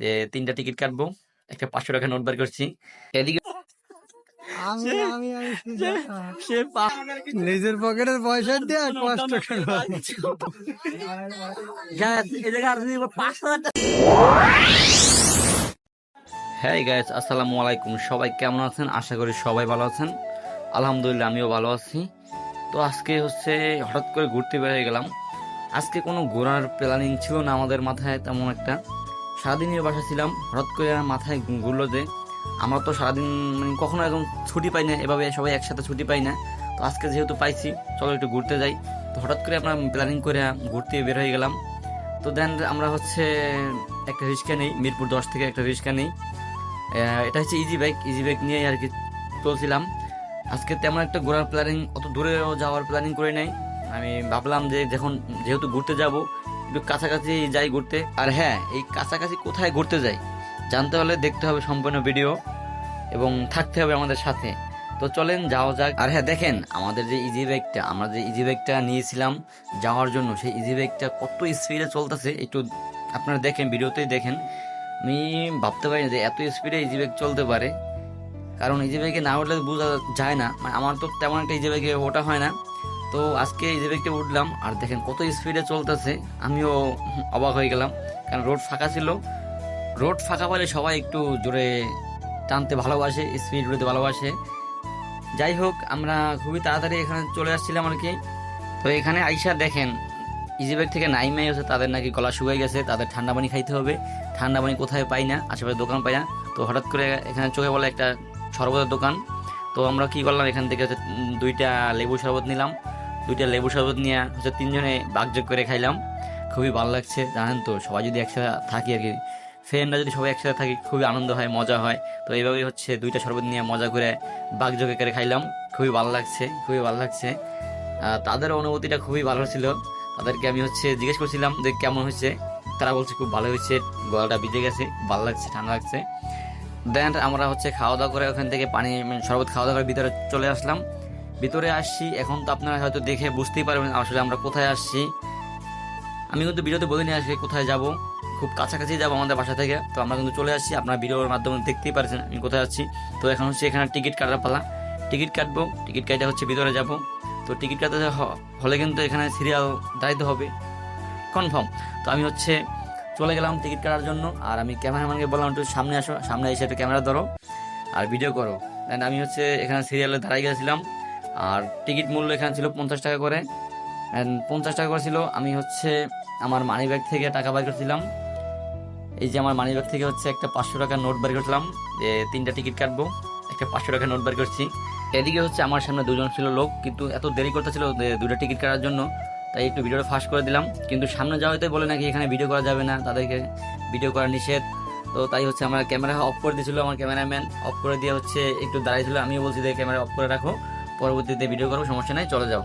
যে 3টা টিকিট কাটবো, একটা 500 টাকা নোট বার করছি। এদিকে আমি সে আমি আমি সে- সে নিজের পকেটের পয়সা দিয়ে কষ্ট করবো। হ্যাঁ গাইস, আসসালামু আলাইকুম। সবাই কেমন আছেন? আশা করি সবাই ভালো আছেন। আলহামদুলিল্লাহ, আমিও ভালো আছি। তো আজকে হঠাৎ করে ঘুরতে বের হয়ে গেলাম। আজকে কোনো ঘোরার প্ল্যানিং ছিল না আমাদের মাথায় তেমন একটা। সারাদিনের বাসা ছিলাম, হঠাৎ করে আমার মাথায় ঘুরলো যে আমরা তো সারাদিন কখনো এরকম ছুটি পাই না, এভাবে সবাই একসাথে ছুটি পাই না। তো আজকে যেহেতু পাইছি, চলো একটু ঘুরতে যাই। তো হঠাৎ করে আমরা প্ল্যানিং করে ঘুরতে বের হয়ে গেলাম। তো দেন আমরা একটা রিক্সা নেই, মিরপুর 10 থেকে একটা রিক্সা নেই। এটা হচ্ছে ইজি বাইক নিয়ে আর কি চলছিলাম। আজকে তেমন একটা ঘোরার প্ল্যানিং, অত দূরে যাওয়ার প্ল্যানিং করে নাই। আমি ভাবলাম যে যেহেতু ঘুরতে যাব, একটু কাছাকাছি যাই ঘুরতে। আর হ্যাঁ, এই কাছাকাছি কোথায় ঘুরতে যাই জানতে হলে দেখতে হবে সম্পূর্ণ ভিডিও এবং থাকতে হবে আমাদের সাথে। তো চলেন যাওয়া যাক। আর হ্যাঁ দেখেন, আমরা যে ইজি বাইকটা নিয়েছিলাম যাওয়ার জন্য, সেই ইজি বাইকটা কত স্পিডে চলতেছে একটু আপনারা দেখেন, ভিডিওতেই দেখেন। আমি ভাবতে পারি না যে এত স্পিডে ইজি বাইক চলতে পারে, কারণ ইজি বাইকে না উঠলে বোঝা যায় না। আমার তো তেমন একটা ইজি বাইকে ওঠা হয় না। তো আজকে ইজি বাইকটা উঠলাম, আর দেখেন কত স্পিডে চলতেছে। আমিও অবাক হয়ে গেলাম, কারণ রোড ফাঁকা ছিল। রোড ফাঁকা পেলে সবাই একটু জোরে টানতে ভালোবাসে, স্পিড উঠতে ভালোবাসে। যাই হোক, আমরা খুবই তাড়াতাড়ি এখানে চলে আসছিলাম আর কি। তো এখানে আইসা দেখেন, ইজি বাইক থেকে নাইমাই হচ্ছে তাদের নাকি গলা শুকিয়ে গেছে, তাদের ঠান্ডা পানি খাইতে হবে। ঠান্ডা পানি কোথায় পাই না, আশেপাশে দোকান পাই না। তো হঠাৎ করে এখানে চোখে বলে একটা শরবতের দোকান। তো আমরা কি করলাম, এখান থেকে 2টা লেবু শরবত নিলাম। 2টা লেবু শরবত নিয়ে তিনজনে ভাগযোগ করে খাইলাম। খুবই ভালো লাগছে, জানেন তো, সবাই যদি একসাথে থাকি আর কি, ফ্রেন্ডরা যদি সবাই একসাথে থাকি খুবই আনন্দ হয়, মজা হয়। তো এইভাবেই 2টা শরবত নিয়ে মজা করে ভাগযোগ করে খাইলাম। খুবই ভালো লাগছে, খুবই ভালো লাগছে। তাদের অনুভূতিটা খুবই ভালো ছিল। তাদেরকে আমি জিজ্ঞেস করছিলাম যে কেমন হয়েছে। তারা বলছে খুব ভালো হয়েছে, গলাটা ভিজে গেছে, ভালো লাগছে, ঠান্ডা লাগছে। দেন আমরা খাওয়া দাওয়া করে ওখান থেকে পানি শরবত খাওয়া দাওয়া করে ভিতরে চলে আসলাম। ভিতরে আসছি, এখন তো আপনারা হয়তো দেখে বুঝতেই পারবেন আসলে আমরা কোথায় আসছি। আমি কিন্তু ভিডিওতে বলিনি আসলে কোথায় যাব, খুব কাছাকাছি যাবো আমাদের বাসা থেকে। তো আমরা কিন্তু চলে আসছি, আপনারা ভিডিওর মাধ্যমে দেখতেই পারছেন আমি কোথায় আছি। তো এখন এখানে টিকিট কাটার পালা। টিকিট কাটবো, টিকিট কাটা ভিতরে যাব। তো টিকিট কাটতে হলে কিন্তু এখানে সিরিয়াল দাঁড়াইতে হবে কনফার্ম। তো আমি চলে গেলাম টিকিট কাটার জন্য। আর আমি ক্যামেরাম্যানকে বললাম একটু সামনে আসো, সামনে এসে একটু ক্যামেরা ধরো আর ভিডিও করো। দেন আমি এখানে সিরিয়ালে দাঁড়াই গেছিলাম। আর টিকিট মূল্য এখানে ছিল 50 টাকা করে। 50 টাকা করে ছিল। আমি আমার মানি ব্যাগ থেকে টাকা বের করছিলাম। এই যে আমার মানি ব্যাগ থেকে একটা 500 টাকার নোট বের করছিলাম, যে 3টা টিকিট কাটবো, একটা 500 টাকার নোট বের করছি। এদিকে আমার সামনে 2জন ছিল লোক, কিন্তু এত দেরি করতেছিল 2টা টিকিট কাটার জন্য, তাই একটু ভিডিওটা ফাস্ট করে দিলাম। কিন্তু সামনে যাওয়াতে বলে নাকি এখানে ভিডিও করা যাবে না, তাদেরকে ভিডিও করা নিষেধ। তো তাই আমার ক্যামেরা অফ করে দিয়েছিল, আমার ক্যামেরাম্যান অফ করে দিয়ে একটু দাঁড়াইছিল। আমিও বলছি যে ক্যামেরা অফ করে রাখো, পরবর্তীতে ভিডিও করবো, সমস্যা নাই, চলে যাও।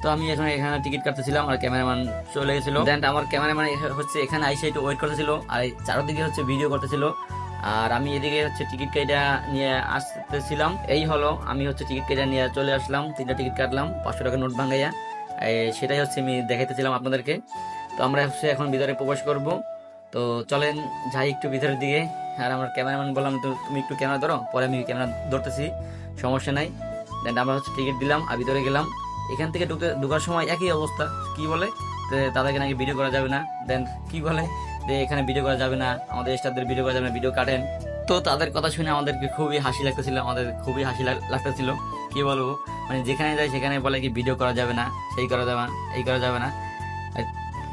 তো আমি এখানে টিকিট কাটতেছিলাম আর ক্যামেরাম্যান চলে গেছিল। দেন আমার ক্যামেরাম্যান এখানে আইসা একটু ওয়েট করতেছিল, আর চারদিকে ভিডিও করতেছিল। আর আমি এদিকে টিকিট কেটে নিয়ে আসতেছিলাম। এই হলো, আমি টিকিট কেটে নিয়ে চলে আসলাম, 3টা টিকিট কাটলাম 500 টাকা নোট ভাঙাইয়া। সেটাই আমি দেখাইতেছিলাম আপনাদেরকে। তো আমরা এখন ভিতরে প্রবেশ করব। তো চলেন যাই একটু ভিতরের দিকে। আর আমার ক্যামেরাম্যান বললাম তো তুমি একটু ক্যামেরা ধরো, পরে আমি ক্যামেরা ধরতেছি, সমস্যা নাই। দেন আমরা টিকিট দিলাম আর ভিতরে গেলাম। এখান থেকে ঢোকার সময় একই অবস্থা, কি বলে তাদেরকে নাকি ভিডিও করা যাবে না। দেন কি বলে যে এখানে ভিডিও করা যাবে না, আমাদের স্টাফদের ভিডিও করা যাবে না, ভিডিও কাটেন। তো তাদের কথা শুনে আমাদেরকে খুবই হাসি লাগতেছিল, আমাদের খুবই হাসি লাগতেছিল। কি বলবো, যেখানে যাই সেখানে বলে কি ভিডিও করা যাবে না, সেই করা যাবে না, এই করা যাবে না।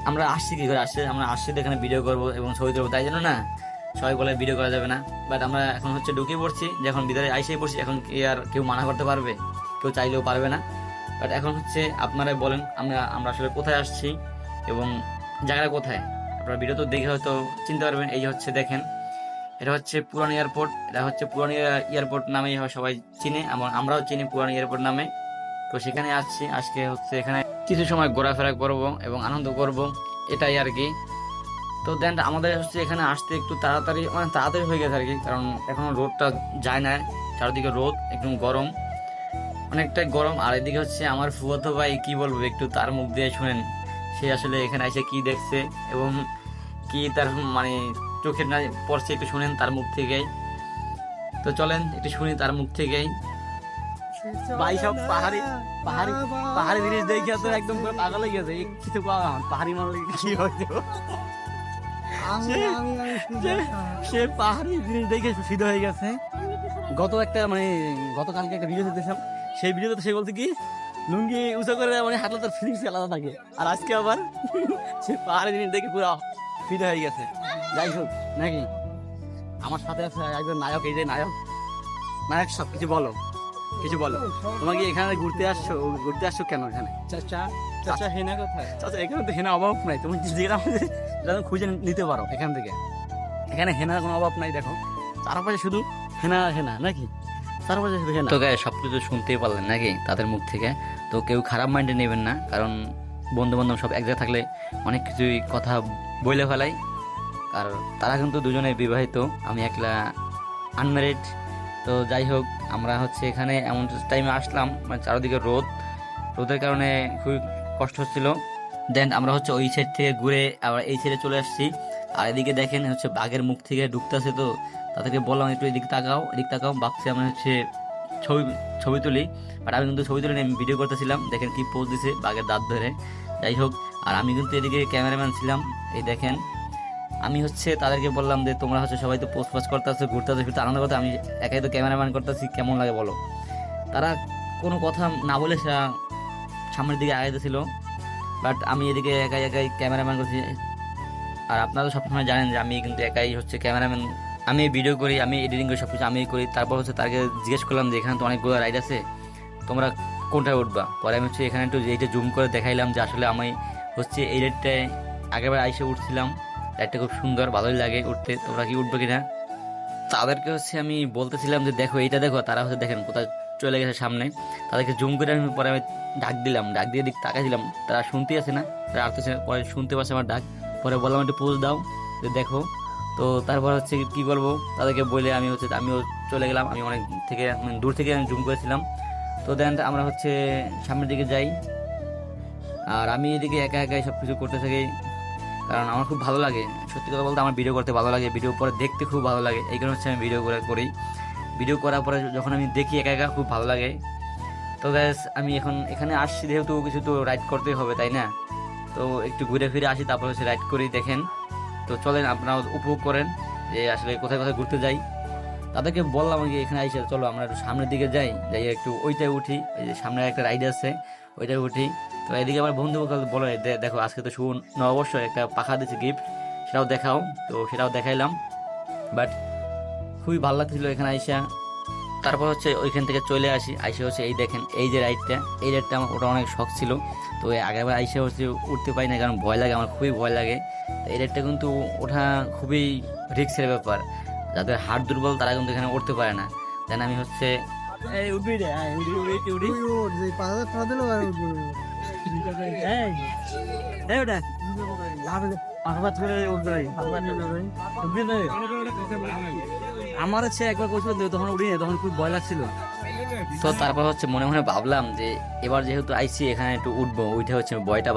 আমরা আসছি কি করে, আমরা আসছি তো এখানে ভিডিও করবো এবং ছবি তুলবো, তাই জন্য না সবাই বলে ভিডিও করা যাবে না। বাট আমরা এখন ঢুকে পড়ছি, যখন ভিতরে আইসেই পড়ছি, এখন কি আর কেউ মানা করতে পারবে? কেউ চাইলেও পারবে না। বাট এখন আপনারাই বলেন আমরা আসলে কোথায় আসছি এবং জায়গাটা কোথায়। আপনারা ভিডিও তো দেখে হয়তো চিনতে পারবেন। এই দেখেন, এটা পুরান এয়ারপোর্ট। এটা পুরান এয়ারপোর্ট নামেই সবাই চিনে, আমরাও চিনি পুরান এয়ারপোর্ট নামে। তো সেখানে আসছি, আজকে এখানে কিছু সময় ঘোরাফেরা করব এবং আনন্দ করব, এটাই আর কি। তো দেন আমাদের এখানে আসতে একটু তাড়াতাড়ি হয়ে গেছে আর কি, কারণ এখন রোদটা যায় না, চারদিকে রোদ, একদম গরম, অনেকটাই গরম। আর এদিকে আমার ফুফাতো ভাই, কি বলবো, একটু তার মুখ দিয়ে শুনেন সে আসলে এখানে এসে কি দেখছে এবং কি তার চোখের না পড়ছে একটু শুনেন তার মুখ থেকেই। তো চলেন একটু শুনি তার মুখ থেকেই। ভাই সব পাহাড়ি পাহাড়ি পাহাড়ি জিনিস দেখে তো একদম পুরো পাগল হয়ে গেছে। কিছু পাহাড়ি মানুষ কি হয়েছে, সে পাহাড়ি জিনিস দেখে ফিদা হয়ে গেছে। গতকালকে একটা ভিডিও দেখতেছিলাম, সেই ভিডিওতে সে বলছে কি লুঙ্গি উঁচু করে মানে হাঁটলে তার ফিলিংস আলাদা থাকে, আর আজকে আবার সে পাহাড়ি জিনিস দেখে পুরো ফিদা হয়ে গেছে। যাই হোক নাকি, আমার সাথে আছে একজন নায়ক, এই যে নায়ক সব কিছু বলো, কিছু বলো। তোমাকে এখানে ঘুরতে আসছো কেন এখানে? চাচা হেনা কোথায়? চাচা এখানে তো হেনা অভাব নাই, তুমি যেটা খুঁজে নিতে পারো এখান থেকে। এখানে হেনার কোনো অভাব নাই, দেখো চারপাশে শুধু হেনা নাকি, চারপাশে শুধু হেনা। তো গায়ে সবকিছু শুনতেই পারলেন নাকি তাদের মুখ থেকে। তো কেউ খারাপ মাইন্ডে নেবেন না, কারণ বন্ধু বান্ধব সব এক জায়গায় থাকলে অনেক কিছুই কথা বলে ফেলাই। আর তারা কিন্তু দুজনে বিবাহিত, আমি একলা আনম্যারিড। তো যাই হোক, আমরা হচ্ছে এখানে এমন টাইমে আসলাম মানে চারিদিকে রোদের কারণে খুবই কষ্ট হচ্ছিল। দেন আমরা হচ্ছে ওই সাইড থেকে ঘুরে আবার এই সাইডে চলে আসছি। আর এদিকে দেখেন হচ্ছে বাঘের মুখ থেকে ঢুকতেছে, তো তাদেরকে বললাম একটু এদিকে তাকাও। ভাবছি আমরা হচ্ছে ছবি তুলি, বাট আমি কিন্তু ছবি তুলি আমি ভিডিও করতেছিলাম। দেখেন কি পোজ দিছে বাঘের দাঁত ধরে। যাই হোক, আর আমি কিন্তু এদিকে ক্যামেরাম্যান ছিলাম। এই দেখেন, আমি হচ্ছে তাদেরকে বললাম যে তোমরা হচ্ছে সবাই তো পোস্ট করতেছো, ঘুরতেছো, ফিরতে আনন্দ করতে, আমি একাই তো ক্যামেরাম্যান করতেছি, কেমন লাগে বলো। তারা কোনো কথা না বলে সেটা সামনের দিকে আগাইতেছিল, বাট আমি এদিকে একাই ক্যামেরাম্যান করছি। আর আপনারা তো সবসময় জানেন যে আমি কিন্তু একাই হচ্ছে ক্যামেরাম্যান, আমি ভিডিও করি, আমি এডিটিং করি, সব কিছু আমি করি। তারপর হচ্ছে তাকে জিজ্ঞেস করলাম যে এখানে তো অনেকগুলো রাইড আছে, তোমরা কোনটায় উঠবা। পরে আমি হচ্ছে এখানে একটু এইটা জুম করে দেখাইলাম যে আসলে আমি হচ্ছে এই রাইডটায় আগেরবার আইসে উঠছিলাম, রাইডটা খুব সুন্দর, ভালোই লাগে উঠতে, তোমরা কি উঠবে কিনা। তাদেরকে হচ্ছে আমি বলতেছিলাম যে দেখো এইটা দেখো, তারা হচ্ছে দেখেন কোথায় চলে গেছে সামনে। তাদেরকে জুম করে আমি পরে আমি ডাক দিয়ে দিক তাকাইছিলাম, তারা শুনতে আছে না, তারা আসতেছে, পরে শুনতে পাচ্ছে আমার ডাক। পরে বললাম একটু পোজ দাও যে দেখো। তো তারপর হচ্ছে কি বলবো তাদেরকে বলে আমিও চলে গেলাম। আমি অনেক থেকে দূর থেকে আমি জুম করেছিলাম। তো দেন আমরা হচ্ছে সামনের দিকে যাই, আর আমি এদিকে একাই সব কিছু করতে থাকি, কারণ আমার খুব ভালো লাগে। সত্যি কথা বলতে আমার ভিডিও করতে ভালো লাগে, ভিডিও পরে দেখতে খুব ভালো লাগে, এই কারণে হচ্ছে আমি করি। ভিডিও করার পরে যখন আমি দেখি একা খুব ভালো লাগে। তো গ্যাস আমি এখন এখানে আসছি যেহেতু কিছু তো রাইড করতেই হবে, তাই না? তো একটু ঘুরে ফিরে আসি, তারপর হচ্ছে রাইড করি, দেখেন। তো চলেন আপনারা উপভোগ করেন যে আসলে কোথায় ঘুরতে যাই। তাদেরকে বললাম যে এখানে আইসে চলো আমরা একটু সামনের দিকে যাই একটু ওইটায় উঠি, এই যে সামনে একটা রাইড আছে ওইটায় উঠি। তো এদিকে আমার বন্ধু বলে দেখো আজকে তো শুভ নববর্ষ, একটা পাখা দিচ্ছে গিফট, সেটাও দেখাও। তো সেটাও দেখাইলাম, বাট খুবই ভালো লাগছিল এখানে আইসা। তারপর হচ্ছে ওইখান থেকে চলে আইসে হচ্ছে এই দেখেন এই যে রাইডটা আমার ওটা অনেক শখ ছিল। তো আগেরবার আইসে হচ্ছে উঠতে পারি না, কারণ ভয় লাগে, আমার খুবই ভয় লাগে। তো এই রাইডটা কিন্তু ওঠা খুবই রিস্কের ব্যাপার, যাদের হাড় দুর্বল তারা কিন্তু এখানে উঠতে পারে না। দেন আমি হচ্ছে আমার হচ্ছে একবার কইছিল তখন উঠি না, তখন খুব ভয় লাগছিল। তো তারপর হচ্ছে মনে ভাবলাম যে এবার যেহেতু আইসি এখানে একটু উঠবো, উঠে হচ্ছে বয়টা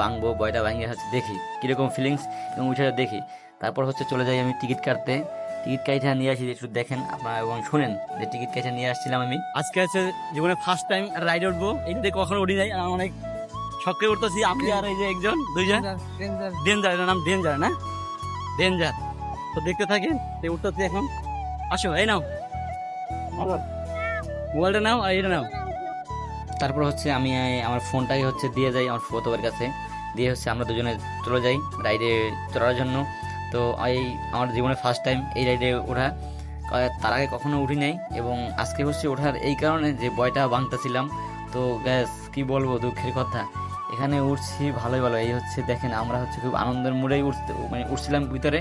ভাঙিয়ে হচ্ছে দেখি কিরকম ফিলিংস, এবং উঠে দেখি। তারপর হচ্ছে চলে যাই আমি টিকিট কাটতে, টিকিট কাইটা নিয়ে আসি, একটু দেখেন আপনারা এবং শুনেন যে টিকিট কাইটা নিয়ে আসছিলাম আমি। আজকে হচ্ছে জীবনে ফার্স্ট টাইম রাইড উঠবো, এইটাতে কখনো উঠি নাই, আমার অনেক শখে উঠতেছি। আমি আর এই যে একজন দুইজন ডেঞ্জার, এটার নাম ডেঞ্জার না, ডেঞ্জার। তো দেখতে থাকেন, উঠতেছি এখন। আসো, এই নাও মোবাইলটা নাও আর এটা নাও। তারপর হচ্ছে আমি আমার ফোনটাকে হচ্ছে দিয়ে যাই আমার ফটোর কাছে, দিয়ে হচ্ছে আমরা দুজনে চলে যাই রাইডে চড়ার জন্য। তো এই আমার জীবনে ফার্স্ট টাইম এই রাইডে ওঠা, তার আগে কখনো উঠি নাই, এবং আজকে হচ্ছে ওঠার এই কারণে যে বয়টা ভাঙতেছিলাম। তো গ্যাস কি বলবো, দুঃখের কথা, এখানে উঠছি ভালোই ভালো। এই হচ্ছে দেখেন আমরা হচ্ছে খুব আনন্দের মুডেই উঠছিলাম ভিতরে।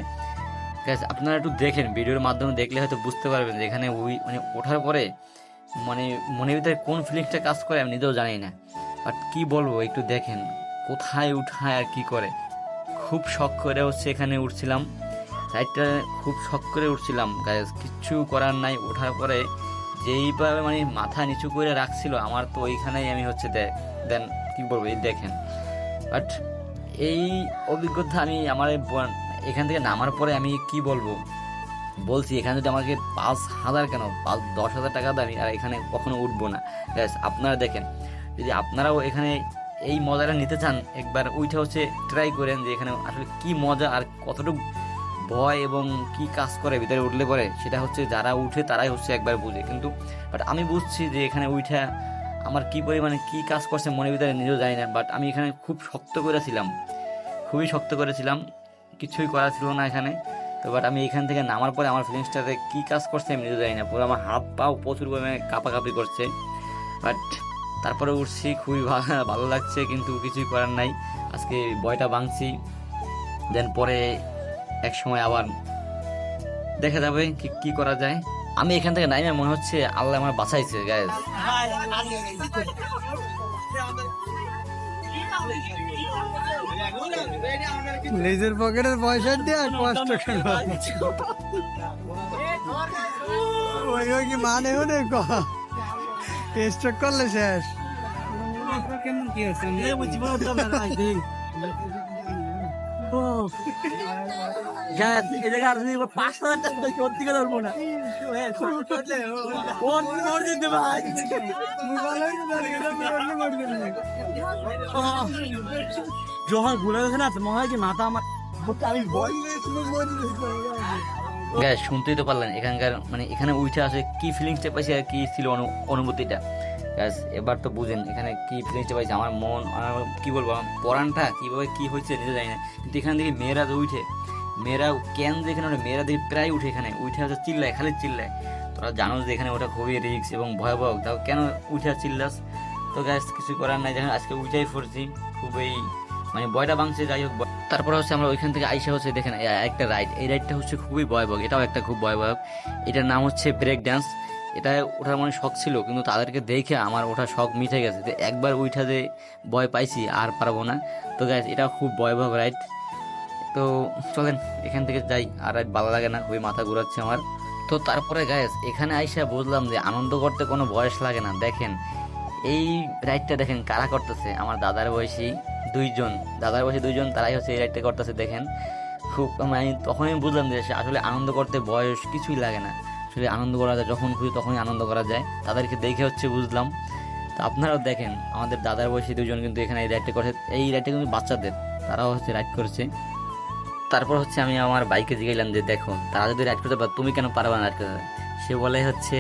গ্যাস আপনারা একটু দেখেন, ভিডিওর মাধ্যমে দেখলে হয়তো বুঝতে পারবেন যে এখানে ওঠার পরে মনের ভিতরে কোন ফিলিংসটা কাজ করে আমি নিজেও জানি না, বাট কি বলবো একটু দেখেন কোথায় উঠায় আর কি করে। খুব শখ করে হচ্ছে এখানে উঠছিলাম, রাইডটা খুব শখ করে উঠছিলাম গাইস, কিচ্ছু করার নাই। ওঠার পরে যেইভাবে মাথা নিচু করে রাখছিল আমার, তো ওইখানেই আমি হচ্ছে দেন কি বলবো এই দেখেন। বাট এই অভিজ্ঞতা আমি আমার এখান থেকে নামার পরে আমি কি বলবো, বলছি এখানে যদি আমাকে 5,000 কেন 10,000 টাকা দামি, আর এখানে কখনো উঠবো না। গ্যাস আপনারা দেখেন, যদি আপনারাও এখানে এই মজাটা নিতে চান, একবার ওইটা হচ্ছে ট্রাই করেন যে এখানে আসলে কি মজা আর কতটুকু ভয় এবং কি কাজ করে ভিতরে উঠলে পরে, সেটা হচ্ছে যারা উঠে তারাই হচ্ছে একবার বুঝে। কিন্তু বাট আমি বুঝছি যে এখানে উঠা আমার কি পরিমাণে কি কাজ করছে মনের ভিতরে নিজেও জানি না। বাট আমি এখানে খুব শক্ত করেছিলাম, খুবই শক্ত করেছিলাম, কিছুই করা ছিল না এখানে। তো বাট আমি এখান থেকে নামার পরে আমার ফিলিংসটাতে কী কাজ করছে আমি নিজেও জানি না, পুরো আমার হাত পাও প্রচুর পরিমাণে কাঁপাকাঁপি করছে। বাট তারপরে উঠছি, খুবই ভালো লাগছে, কিন্তু কিছুই করার নাই। আজকে ভয়টা ভাঙছি, দেন পরে এক সময় আবার দেখা যাবে কি করা যায়। আমি এখান থেকে নাইমে মনে হচ্ছে আল্লাহ আমার বাঁচাইছে গাইস। নিজের পকেটের পয়সা দিয়ে কষ্ট কেন? ওই ওই কি মানে হলে টেস্ট করলে শেষ। কেমন কি আছে যখন ভুলে গেছে না মনে হয় কি মাথা আমার আমি গ্যাস শুনতেই তো পারলেন এখানকার, মানে এখানে উঠে আসে কি ফিলিংসটা পাইছে আর কি ছিল অনুভূতিটা। গ্যাস এবার তো বুঝেন এখানে কি ফিলিংসটা পাইছে, আমার মন কি বলবো, আমার পরানটা কীভাবে কি হয়েছে নিজে জানি না। কিন্তু এখান থেকে মেয়েরা তো উঠে, মেয়েরা কেন যেখানে ওঠে, মেয়েরা দেখি প্রায় উঠে এখানে, উঠে হচ্ছে চিল্লায়, খালি চিল্লায়। তোরা জানো যে এখানে ওটা খুবই রিস্ক এবং ভয়াবহ, তাও কেন উঠে চিল্লাস? তো গ্যাস কিছু করার নাই, যখন আজকে উঠাই পড়ছি, খুবই মানে ভয়টা ভাঙছে। যাই হোক, তারপর হচ্ছে আমরা ওইখান থেকে আইসা হচ্ছে দেখেন একটা রাইড, এই রাইডটা হচ্ছে খুবই ভয়াবহ, এটাও একটা খুব ভয়াবহ। এটার নাম হচ্ছে ব্রেক ডান্স। এটা ওঠার মানে শখ ছিল, কিন্তু তাদেরকে দেখে আমার ওঠা শখ মিটে গেছে। তো একবার উঠা যে ভয় পাইছি আর পারবো না। তো গ্যাস এটা খুব ভয়াবহ রাইড। তো চলেন এখান থেকে যাই, আর রাইড ভালো লাগে না, খুবই মাথা ঘুরাচ্ছে আমার। তো তারপরে গ্যাস এখানে আইসা বুঝলাম যে আনন্দ করতে কোনো বয়স লাগে না। দেখেন এই রাইডটা দেখেন কারা করতেছে, আমার দাদার বয়সী দুইজন, তারাই হচ্ছে এই রাইডটা করতেছে। দেখেন খুব আমি তখনই বুঝলাম যে আসলে আনন্দ করতে বয়স কিছুই লাগে না, আসলে আনন্দ করা যায়, যখন খুশি তখনই আনন্দ করা যায়। তাদেরকে দেখে হচ্ছে বুঝলাম। তো আপনারাও দেখেন আমাদের দাদার বয়সী দুজন কিন্তু এখানে এই রাইডটা করছে, এই রাইডটা কিন্তু বাচ্চাদের, তারাও হচ্ছে রাইড করছে। তারপর হচ্ছে আমি আমার বাইকে জিগাইলাম যে দেখো তারা যদি রাইড করতে পারে তুমি কেন পারবে না রাইড করতে? সে বলে হচ্ছে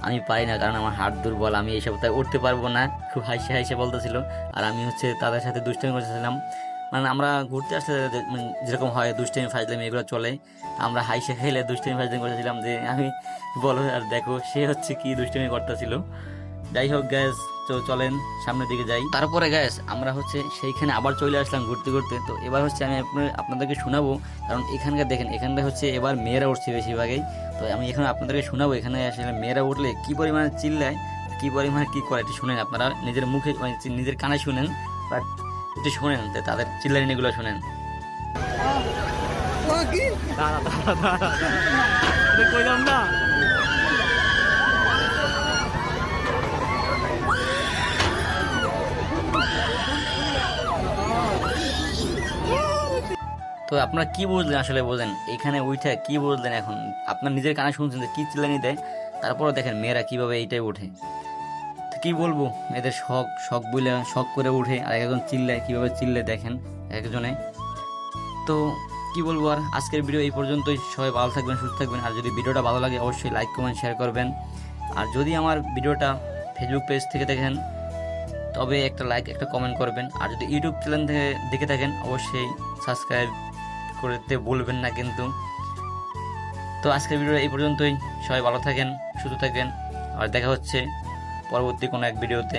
আমি পারি না, কারণ আমার হাত দুর্বল, আমি এইসব তাই উঠতে পারবো না। খুব হাসি বলতেছিল। আর আমি হচ্ছে তাদের সাথে দুষ্টামি করতেছিলাম, মানে আমরা ঘুরতে আসতে যেরকম হয় দুষ্টামি ফাজলামি এগুলো চলে, আমরা হাইসে খেলে দুষ্টামি ফাজলামি করতেছিলাম যে আমি বলো। আর দেখো সে হচ্ছে কি দুষ্টামি করতেছিল। যাই হোক গ্যাস, তো চলেন সামনের দিকে যাই। তারপরে গ্যাস আমরা হচ্ছে সেইখানে আবার চলে আসলাম ঘুরতে ঘুরতে। তো এবার হচ্ছে আমি আপনাদেরকে শোনাবো, কারণ এখানকার দেখেন এখানটা হচ্ছে এবার মেয়েরা উঠছে বেশিরভাগই। তো আমি এখানে আপনাদেরকে শোনাবো এখানে আসলে মেয়েরা উঠলে কি পরিমাণে চিল্লায়, কি পরিমাণে কি করে, একটু শুনেন আপনারা নিজের মুখে, মানে নিজের কানে শুনেন, বাট একটু শোনেন তাদের চিল্লানিগুলো শোনেন। কইলাম না তো আপনারা কি বুঝলেন আসলে বোঝেন, এখানে উঠে কি বুঝলেন? এখন আপনার নিজের কানে শুনছেন যে কি চিল্লানি দেয়, তারপরে দেখেন মেয়েরা কিভাবে এইটাই ওঠে। তো কি বলবো, এদের শখ বলে শখ করে উঠে, আর একজন চিল্লায়, কিভাবে চিল্লে দেখেন একজনে। তো কি বলবো, আর আজকের ভিডিও এই পর্যন্তই। সবাই ভালো থাকবেন, সুস্থ থাকবেন। আর যদি ভিডিওটা ভালো লাগে অবশ্যই লাইক কমেন্ট শেয়ার করবেন। আর যদি আমার ভিডিওটা ফেসবুক পেজ থেকে দেখেন তবে একটা লাইক একটা কমেন্ট করবেন। আর যদি ইউটিউব চ্যানেল থেকে দেখে থাকেন অবশ্যই সাবস্ক্রাইব করতে ভুলবেন না কিন্তু। তো আজকের ভিডিও এই পর্যন্তই। সবাই ভালো থাকেন, সুস্থ থাকেন, আর দেখা হচ্ছে পরবর্তী কোনো এক ভিডিওতে।